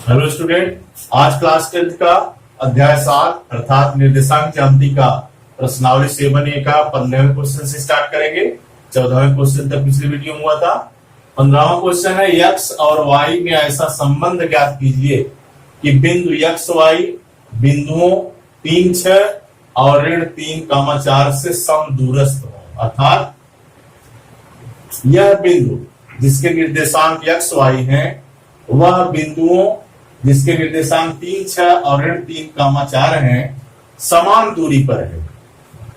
Hello student, आज class 10 का अध्याय 7 अर्थात निर्देशांक ज्यामिति का प्रश्नावली 7A का 15वें क्वेश्चन से स्टार्ट करेंगे। 14वें क्वेश्चन तक पिछली वीडियो में हुआ था। 15वां क्वेश्चन है x और y में ऐसा संबंध ज्ञात कीजिए कि बिंदु x y बिंदुओं 3 6 और ऋण 3 4 से समदूरस्थ हो। अर्थात यह बिंदु जिसके निर्देशांक x y हैं वह बिंदुओं जिसके निर्देशांक 3 6 और ऋण 3 4 हैं समान दूरी पर है।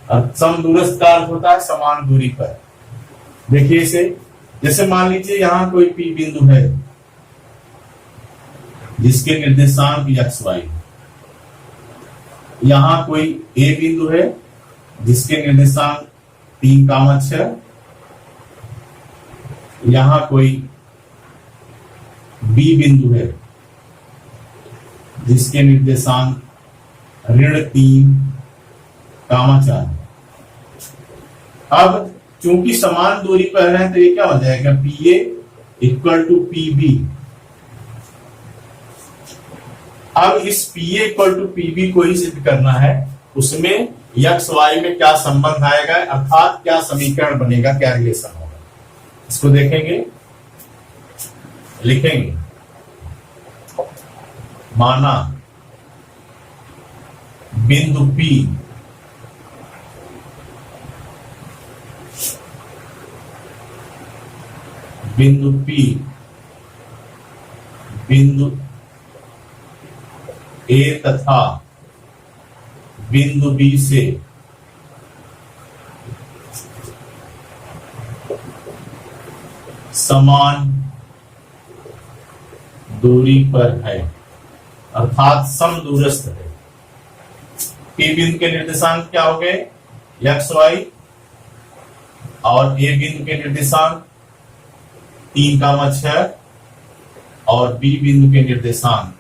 और समदूरस्थ का अर्थ होता है समान दूरी पर। देखिए इसे, जैसे मान लीजिए यहां कोई P बिंदु है जिसके निर्देशांक x y, यहां कोई A बिंदु है जिसके निर्देशांक 3 6, यहां कोई B बिंदु है जिसके निर्देशांक ऋण 3 4। अब चूंकि समान दूरी पर है तो ये क्या हो जाएगा, PA इक्वल टू PB। अब इस PA इक्वल टू PB को ही सिद्ध करना है। उसमें x y में क्या संबंध आएगा, अर्थात क्या समीकरण बनेगा, क्या रिलेशन होगा, इसको देखेंगे, लिखेंगे। माना बिंदु P बिंदु A तथा बिंदु B से समान दूरी पर है, अर्थात समदूरस्थ है। P बिंदु के निर्देशांक क्या हो गए, x y, और A बिंदु के निर्देशांक 3 6 और B बिंदु के निर्देशांक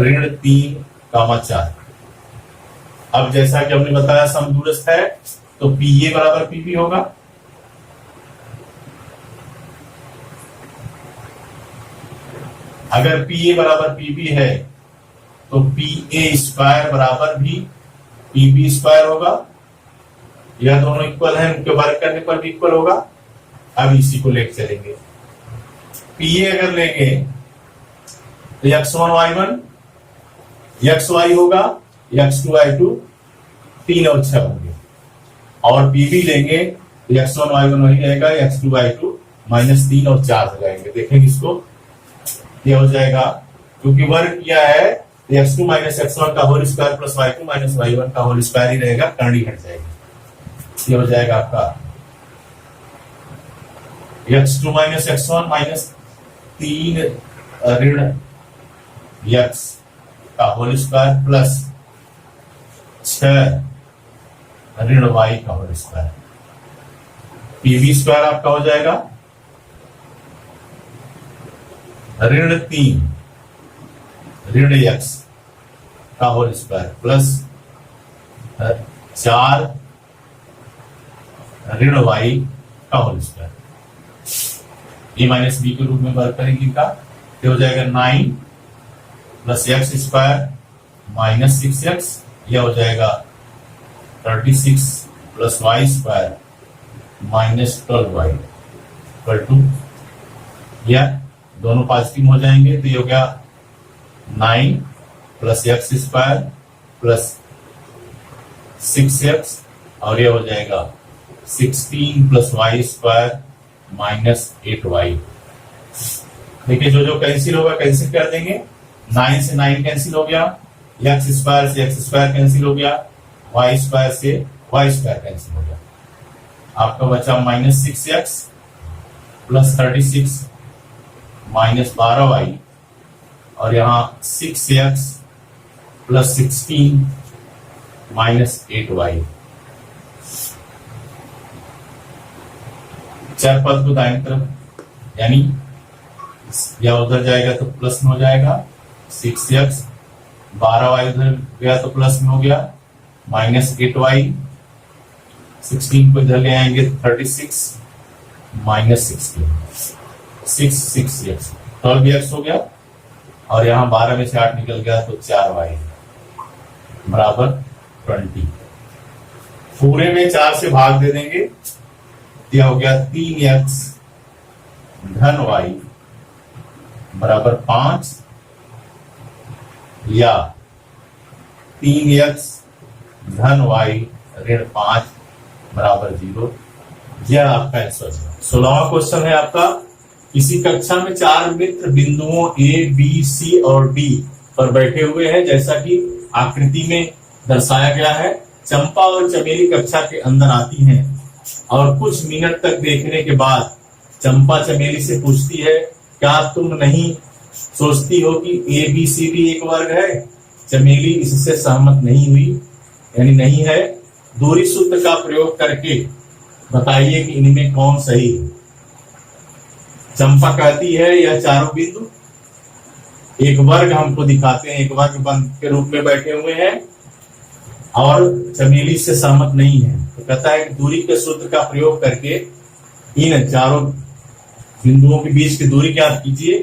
ऋण 3 4। अब जैसा कि हमने बताया समदूरस्थ है तो PA बराबर PB होगा। अगर PA बराबर PB है तो PA स्क्वायर बराबर भी PB स्क्वायर होगा। यह दोनों इक्वल हैं, उनके वर्ग करने पर भी इक्वल होगा। अब इसी को लेकर चलेंगे। PA अगर लेंगे तो x1 y1 xy होगा, x2 y2 3 और 6 होंगे, और PB लेंगे तो x1 y1 वही रहेगा, x2 y2 -3 और 4 हो जाएंगे। देखेंगे इसको, ये हो जाएगा क्योंकि वर्ग किया है तो x2 x1 का whole square plus y2 y1 का होल स्क्वायर ही रहेगा, करनी हट जाएगी। ये हो जाएगा आपका x2 x1 -3 ऋण x का होल स्क्वायर प्लस 6 ऋण y का होल स्क्वायर। PB स्क्वायर आपका हो जाएगा ऋण 3 ऋण x का होल स्क्वायर प्लस 4 ऋण y का होल स्क्वायर। ए माइनस बी के रूप में वर्ग करेंगे का, तो हो जाएगा 9 plus x square minus 6x, यह हो जाएगा 36 plus Y square minus 12y equal to, यह दोनों पॉजिटिव हो जाएंगे तो ये हो गया 9 plus x square plus 6x, और ये हो जाएगा 16 plus Y square minus 8y। देखिए जो जो कैंसिल होगा कैंसिल कर देंगे। 9 से 9 कैंसिल हो गया, एक्स स्क्वायर से एक्स स्क्वायर कैंसिल हो गया, वाई स्क्वायर से वाई स्क्वायर कैंसिल हो गया। आपका बचा minus 6x plus 36 minus 12y, और यहाँ 6x प्लस 16 माइनस 8y। चार पद को दाहिनी तरफ, यानी या उधर जाएगा तो प्लस में हो जाएगा 6x, 12y उधर गया तो प्लस में हो गया माइनस 8y, 16 को इधर ले आएंगे 36 माइनस 16, 6 6 6 12x हो गया, और यहाँ 12 में से 8 निकल गया तो 4y बराबर 20। पूरे में 4 से भाग दे देंगे, यह हो गया 3x धन y बराबर 5, या 3x धन y ऋण 5 बराबर 0। यह आपका आंसर है। 16वां क्वेश्चन है आपका, किसी कक्षा में 4 मित्र बिंदुओं ए बी सी और डी पर बैठे हुए हैं, जैसा कि आकृति में दर्शाया गया है। चंपा और चमेली कक्षा के अंदर आती हैं और कुछ मिनट तक देखने के बाद चंपा चमेली से पूछती है, क्या तुम नहीं सोचती हो कि ए बी सी डी एक वर्ग है? चमेली इससे सहमत नहीं हुई, यानी नहीं है। दूरी सूत्र का प्रयोग करके बताइए कि इनमें कौन सही है। चंपा कहती है यह चारों बिंदु एक वर्ग हमको दिखाते हैं, एक वर्ग बंद के रूप में बैठे हुए हैं, और चमेली से सहमत नहीं है। तो कहता है कि दूरी के सूत्र का प्रयोग करके इन चारों बिंदुओं के बीच की दूरी ज्ञात कीजिए,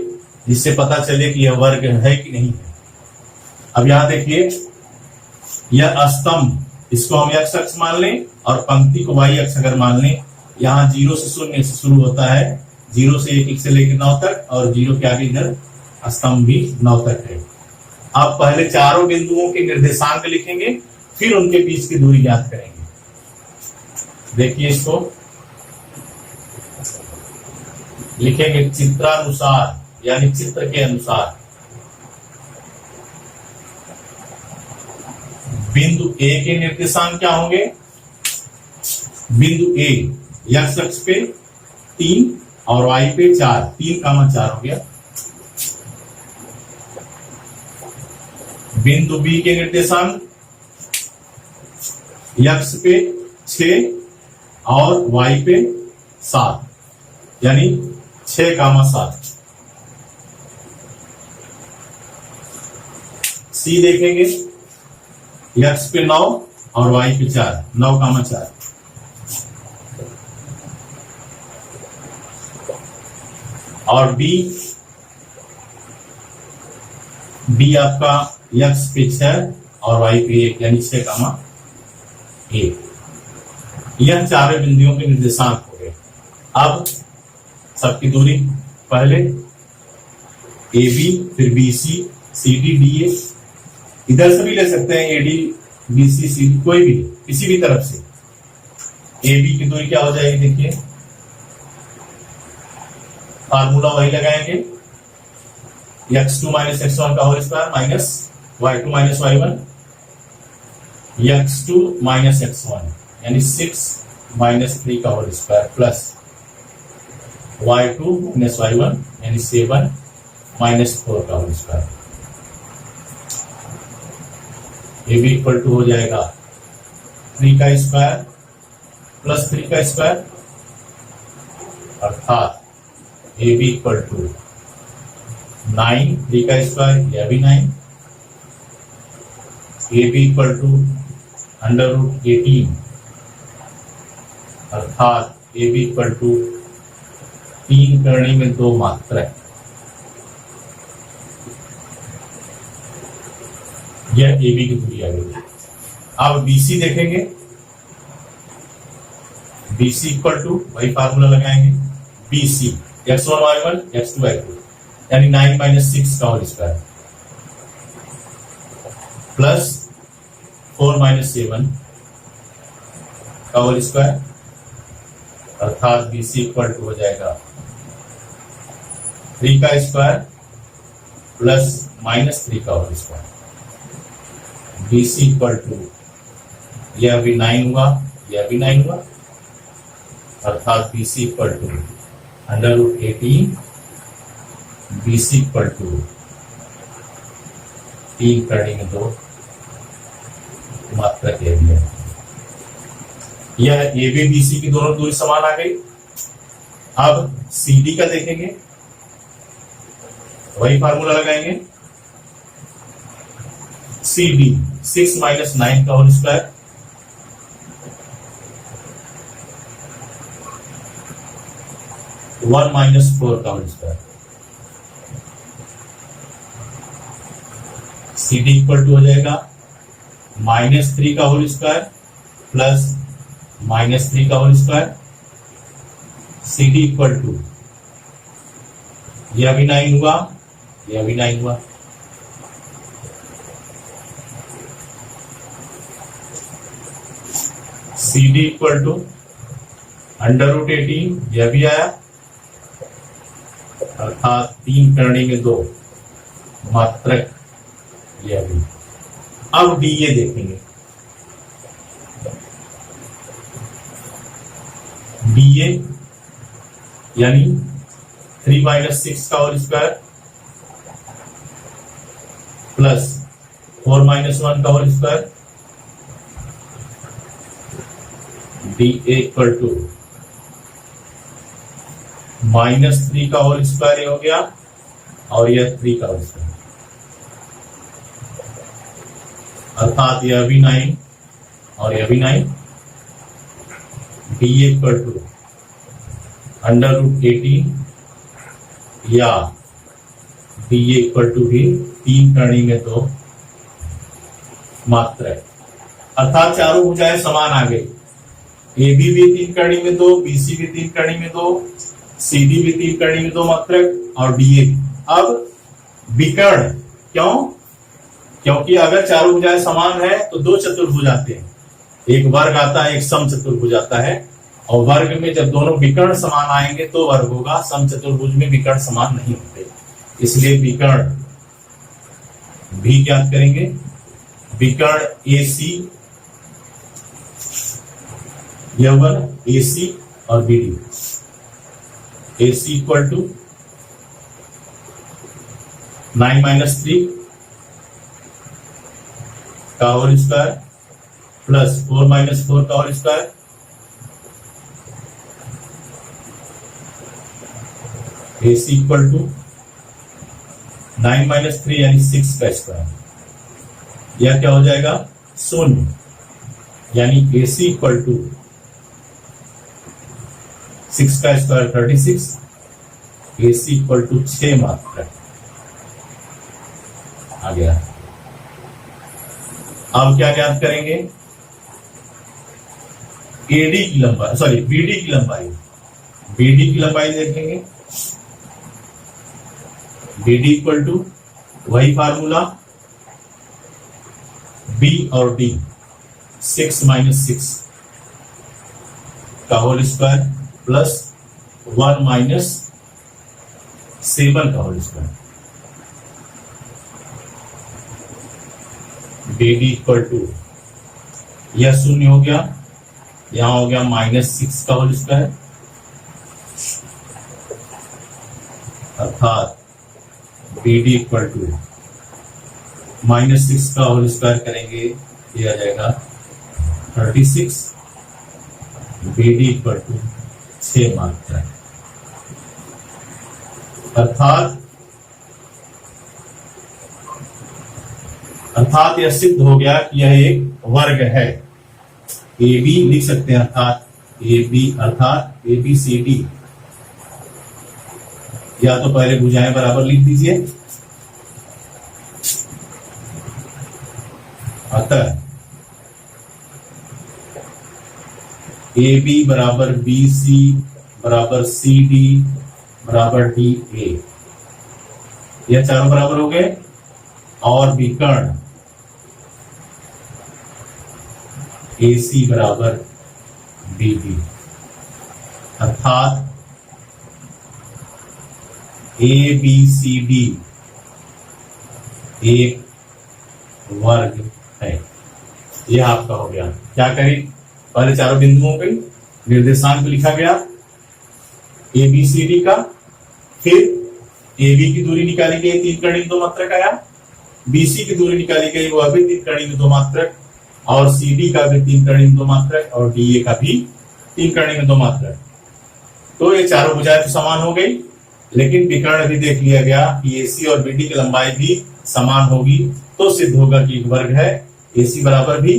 जिससे पता चले कि यह वर्ग है कि नहीं है। अब यहां देखिए, यह स्तंभ, इसको हम x अक्ष मान लें और पंक्ति को y अक्ष अगर मान लें। यहाँ 0 से 0 से शुरू होता है, 0 से 1 से लेकर 9 तक, और 0 के आगे इधर स्तंभ भी 9 तक है। अब पहले चारों बिंदुओं के निर्देशांक लिखेंगे, फिर उनके बीच की दूरी ज्ञात करेंगे। देखिए इसको लिखेंगे चित्रानुसार, यानी चित्र के अनुसार। बिंदु ए के निर्देशांक क्या होंगे? बिंदु ए x अक्ष पे 3 और y पे 4, 3,4 हो गया। बिंदु बी के निर्देशांक x पे 6 और y पे 7, यानी 6,7। सी देखेंगे, x पे 9 और y पे 4, 9,4। और b आपका x पे 6 और y पे 1, यानी 6,1। यह चारों बिंदुओं के निर्देशांक हो गए। अब सबकी दूरी पहले ए बी, फिर B C, C D D A, इधर से भी ले सकते हैं, A D B C C D, कोई भी किसी भी तरफ से। ए बी की दूरी क्या हो जाएगी? देखिए फार्मूला वही लगाएंगे, x2 माइनस x1 का whole square minus y2 minus y1, x2 minus x1 यानी 6 माइनस 3 का whole square plus y2 minus y1 यानी 7 माइनस 4 का होल स्क्वायर। ये भी इक्वल टू हो जाएगा 3 का स्क्वायर प्लस 3 का स्क्वायर, अर्थात ए बी इक्वल टू 9, 3 का स्क्वायर, यह भी 9। ए बी इक्वल टू √18, अर्थात ए बी इक्वल टू 3 करने में 2 मात्रा। यह ए बी की दूरी आ गई। अब बी सी देखेंगे, बी सी इक्वल टू वही फार्मूला लगाएंगे, B C x1 y1 x2 y2 यानी 9 माइनस 6 का होल स्क्वायर प्लस 4 माइनस 7 का होल स्क्वायर, अर्थात बी सी इक्वल टू हो जाएगा 3 का स्क्वायर प्लस माइनस 3 का whole square. B C equal to यह भी 9 हुआ, यह भी 9 हुआ, अर्थात B C equal to √18, B C equal to 3 करने में 2 मात्रा कह दिया। यह ए बी बी सी की दोनों दूरी समान आ गई। अब सी डी का देखेंगे, वही फार्मूला लगाएंगे, सी डी 6 माइनस 9 का होल स्क्वायर वन माइनस 4 का whole square C D equal to हो जाएगा -3 का होल स्क्वायर प्लस -3 का whole square. C D equal to, यह भी 9 हुआ, यह भी 9 हुआ। सी डी इक्वल टू √18, यह भी आया, अर्थात 3 करणी में 2 मात्रक, यह भी। अब डी ए देखेंगे, डी ए यानी 3 - 6 का होल स्क्वायर प्लस 4 - 1 का whole square. D A equal to -3 का होल स्क्वायर हो गया और यह 3 का होल स्क्वायर, अर्थात यह भी 9 और यह भी 9। डी ए इक्वल टू √18 या डी ए इक्वल टू भी 3 करणी में 2 मात्रक, अर्थात चारों भुजाएं समान आ गई। ए बी भी 3 करणी में 2, बी सी भी 3 करणी में 2, सी डी भी 3 करणी में 2 मात्रक और डी ए। अब विकर्ण, क्यों? क्योंकि अगर चारों भुजाएं समान है तो 2 चतुर्भुज आते हैं, एक वर्ग आता है, एक सम चतुर्भुज आता है। और वर्ग में जब दोनों विकर्ण समान आएंगे तो वर्ग होगा, सम चतुर्भुज में विकर्ण समान नहीं होते, इसलिए विकर्ण भी ज्ञात करेंगे। विकर्ण ए सी, यह बन ए सी और B D. A C equal to 9 - 3 का होल स्क्वायर प्लस 4 - 4 का whole square. A C equal to 9 - 3 यानी 6 का स्क्वायर। यह क्या हो जाएगा? 0, यानी ए सी इक्वल टू 6 का square 36, A C equal to 6 मात्रक आ गया। अब क्या ज्ञात करेंगे? एडी की लंबाई, सॉरी बीडी की लंबाई। बीडी की लंबाई देखेंगे, बीडी इक्वल टू वही फार्मूला, बी और डी 6 - 6 का होल स्क्वायर प्लस 1 - 7 का whole square. BD equal to, यह 0 हो गया, यहां हो गया -6 का होल स्क्वायर, अर्थात BD इक्वल टू -6 का होल स्क्वायर करेंगे, यह आ जाएगा 36। BD इक्वल टू 6 मात्रा, अर्थात यह सिद्ध हो गया कि यह एक वर्ग है। ए बी लिख सकते हैं, अर्थात ए बी, अर्थात ए बी सी डी, या तो पहले भुजाएं बराबर लिख दीजिए। अतः ए बी बराबर बी सी बराबर सी डी बराबर डी ए, यह चारों बराबर हो गए। और विकर्ण ए सी बराबर बी डी, अर्थात ए बी सी डी एक वर्ग है। यह आपका हो गया। क्या करें? पहले चारों बिंदुओं पे निर्देशांक लिखा गया ए बी सी डी का, फिर ए बी की दूरी निकाली गई 3 कड़ी 2 मात्रक आया, बी सी की दूरी निकाली गई वह भी 3 कड़ी 2 मात्रक, और सी डी का भी 3 कड़ी 2 मात्रक, और डी ए का भी 3 कड़ी 2 मात्रक। तो ये चारों भुजाएं तो समान हो गई, लेकिन विकर्ण भी देख लिया गया कि ए सी और बी डी की लंबाई भी समान होगी, तो सिद्ध होगा कि एक वर्ग है। ए सी बराबर भी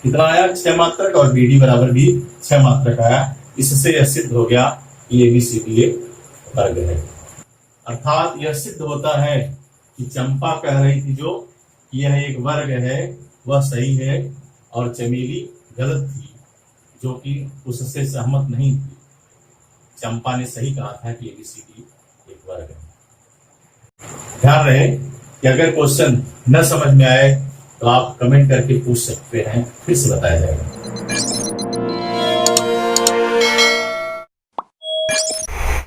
कितना आया? 6 मात्रक, और बी डी बराबर भी 6 मात्रक आया। इससे यह सिद्ध हो गया कि ए बी सी डी एक वर्ग है। अर्थात यह सिद्ध होता है कि चंपा कह रही थी जो यह एक वर्ग है वह सही है और चमेली गलत थी, जो कि उससे सहमत नहीं थी। चंपा ने सही कहा था कि ABCD एक वर्ग है। ध्यान रहे कि अगर क्वेश्चन न समझ में आए तो आप कमेंट करके पूछ सकते हैं, फिर से बताया जाएगा।